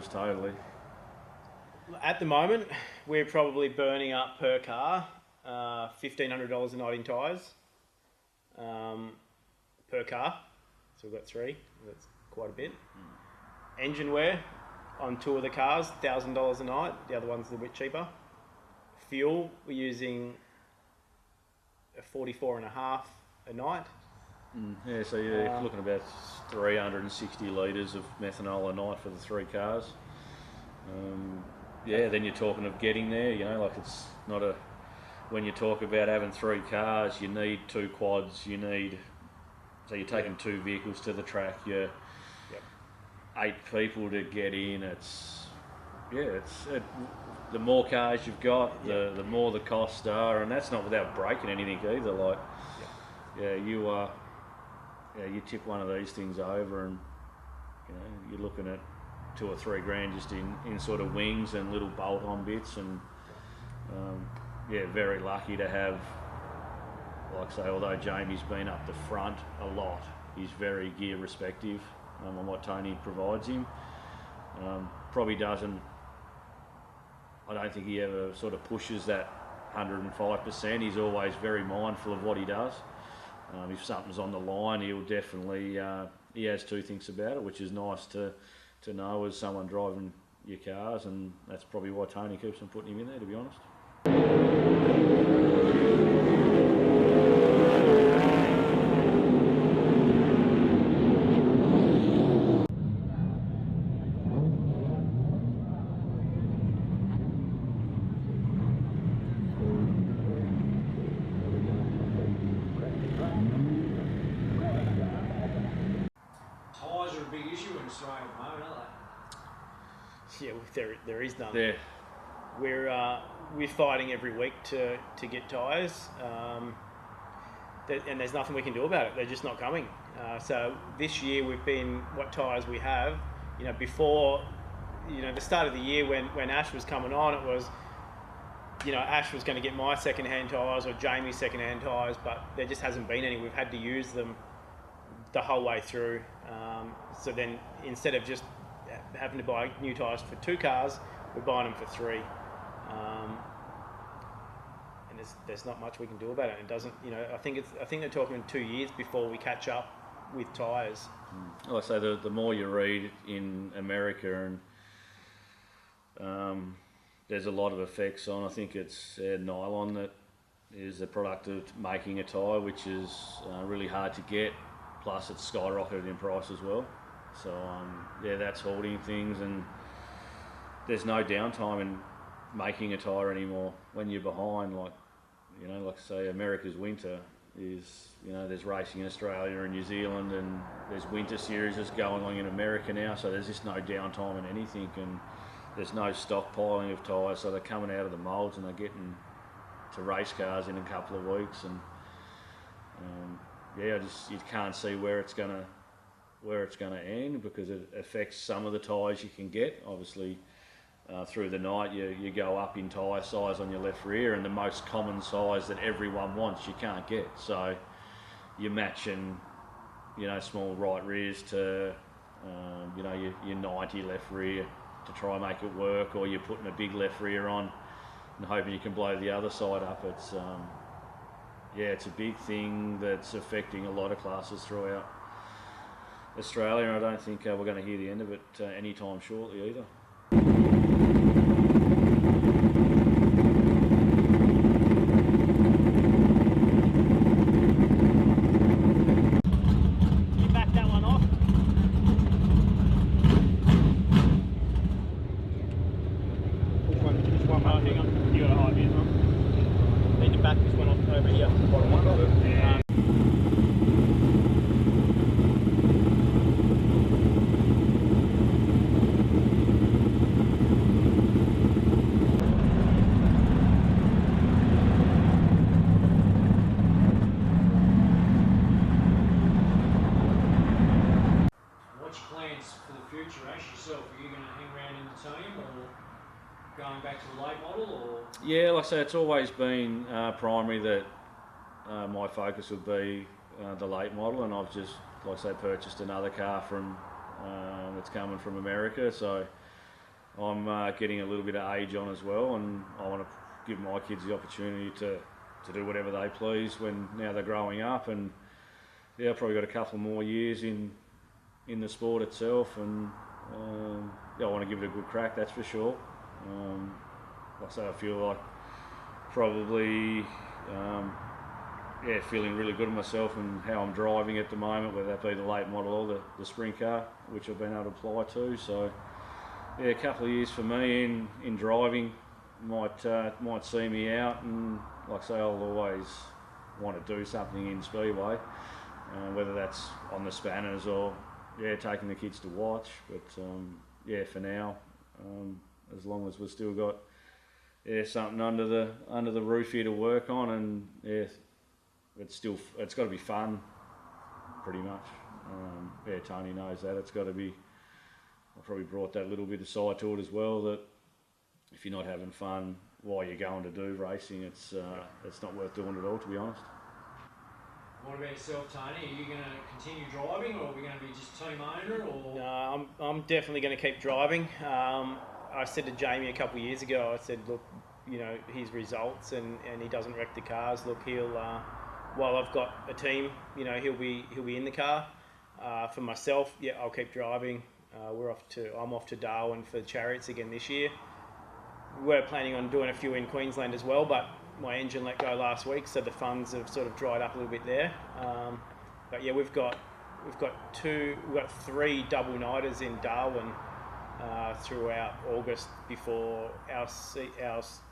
wheels totally? At the moment, we're probably burning up per car $1,500 a night in tyres per car. So we've got 3. That's quite a bit. Engine wear on 2 of the cars, $1,000 a night. The other one's a little bit cheaper. Fuel, we're using a 44.5 a night. Yeah, so you're looking at about 360 litres of methanol a night for the 3 cars. Yeah, then you're talking of getting there, you know, like it's not a... When you talk about having 3 cars, you need 2 quads, you need... So you're taking 2 vehicles to the track, you're 8 people to get in, it's... Yeah, the more cars you've got, the more the costs are, and that's not without breaking anything either, like... you tip one of these things over and, you know, you're looking at 2 or 3 grand just in sort of wings and little bolt-on bits, and very lucky to have, like I say, although Jamie's been up the front a lot, he's very gear respective on what Tony provides him. Probably doesn't, I don't think he ever sort of pushes that 105%. He's always very mindful of what he does. If something's on the line, he'll definitely, he has 2 thinks about it, which is nice to know as someone driving your cars, and that's probably why Tony keeps on putting him in there, to be honest. Tyres are a big issue in Australia at the moment, aren't they? Yeah, there is none. Yeah. We're fighting every week to get tyres, and there's nothing we can do about it. They're just not coming. So this year we've been what tyres we have. You know, before, you know, the start of the year when Ash was coming on, it was, you know, Ash was going to get my second-hand tyres or Jamie's second-hand tyres, but there just hasn't been any. We've had to use them the whole way through. So then instead of just having to buy new tyres for 2 cars, we're buying them for 3. And there's not much we can do about it. It doesn't, you know, I think they're talking 2 years before we catch up with tyres. Like I say, the more you read in America, and there's a lot of effects on, I think it's nylon that is the product of making a tyre, which is really hard to get, plus it's skyrocketed in price as well. So that's holding things, and there's no downtime in making a tyre anymore when you're behind. Like, you know, like I say, America's winter is, you know, there's racing in Australia and New Zealand, and there's winter series that's going on in America now, so there's just no downtime in anything, and there's no stockpiling of tyres, so they're coming out of the moulds and they're getting to race cars in a couple of weeks, and you can't see where it's gonna end, because it affects some of the tyres you can get. Obviously, through the night you go up in tyre size on your left rear, and the most common size that everyone wants you can't get. So you're matching, you know, small right rears to you know, your 90 left rear to try and make it work, or you're putting a big left rear on and hoping you can blow the other side up. It's it's a big thing that's affecting a lot of classes throughout Australia, and I don't think we're going to hear the end of it anytime shortly either. You back that one off. Which one? Hang on. You got a high vis on. Need to back this one off over here. Bottom one. What's your plans for the future, Ash, yourself? Are you going to hang around in the team, or going back to the late model, or? Yeah, like I say, it's always been primary that my focus would be the late model, and I've just, like I say, purchased another car from that's coming from America. So I'm getting a little bit of age on as well, and I want to give my kids the opportunity to do whatever they please now they're growing up. And yeah, I've probably got a couple more years in the sport itself, and yeah, I want to give it a good crack, that's for sure. Like I say, I feel like probably feeling really good at myself and how I'm driving at the moment, whether that be the late model or the sprint car, which I've been able to apply to. So yeah, a couple of years for me in driving might see me out, and like I say, I'll always want to do something in Speedway, whether that's on the spanners or taking the kids to watch. But for now, as long as we've still got something under the roof here to work on, and it's got to be fun, pretty much. Tony knows that it's got to be. I probably brought that little bit aside to it as well, that if you're not having fun while you're going to do racing, it's not worth doing at all, to be honest. What about yourself, Tony? Are you going to continue driving, or are we going to be just team owner? Or No, I'm definitely going to keep driving. I said to Jamie a couple of years ago, I said, look, his results, and he doesn't wreck the cars. Look, he'll while I've got a team, he'll be in the car. For myself, I'll keep driving. I'm off to Darwin for Chariots again this year. We're planning on doing a few in Queensland as well, but my engine let go last week, so the funds have sort of dried up a little bit there. But yeah, we've got 3 double nighters in Darwin throughout August before our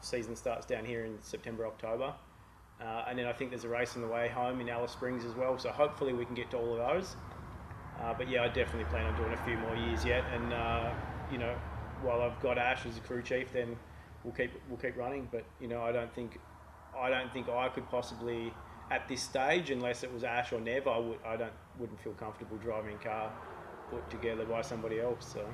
season starts down here in September, October. And then I think there's a race on the way home in Alice Springs as well, so hopefully we can get to all of those. But yeah, I definitely plan on doing a few more years yet, and while I've got Ash as a crew chief, then we'll keep running. But I don't think I could possibly at this stage, unless it was Ash or Nev, wouldn't feel comfortable driving a car put together by somebody else. So.